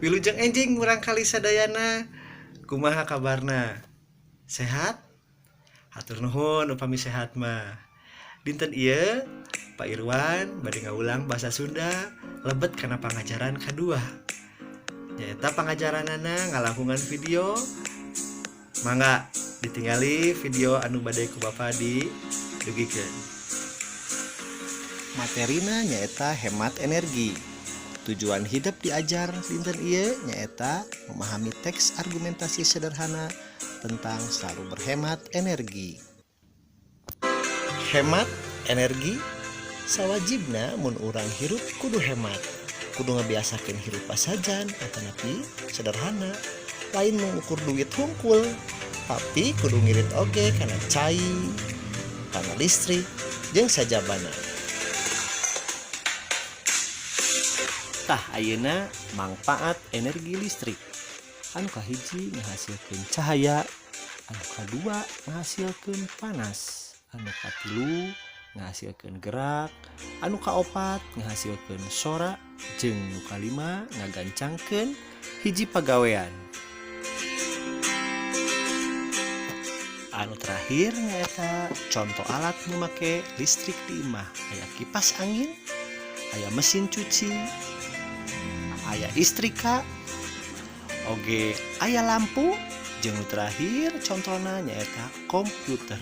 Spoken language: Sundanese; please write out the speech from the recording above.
Wilujeng enjing murangkali sadayana. Kumaha kabarna? Sehat? Hatur nuhun upami sehat mah. Dinten ieu Pak Irwan bade ngaulang bahasa Sunda lebet karena pangajaran kedua. Nyaeta pangajaranana ngalangkungan video. Mangga ditinggali video anu bade ku Bapak didugikeun. Materina nyaeta hemat energi. Tujuan hidup diajar dinten ieu nyaeta memahami teks argumentasi sederhana tentang selalu berhemat energi. Hemat energi sawajibna mun urang hirup kudu hemat. Kudu ngabiasakeun hirup pasajan atanapi sederhana. Lain mengukur duit hungkul, tapi kudu ngirit oge kana cai, kana listrik, jeung sajabana. Tah ayeuna manfaat energi listrik. Anu kahiji ngahasilkeun cahaya, anu kadua ngahasilkeun panas, anu katilu ngahasilkeun gerak, anu kaopat ngahasilkeun sora, jeung nu kalima ngagancangkeun hiji pagawean. Anu terakhir nyaeta contoh alat nu make listrik di imah. Aya kipas angin, aya mesin cuci, aya istrika, oge aya lampu, jeung nu terakhir contohna nyaeta komputer.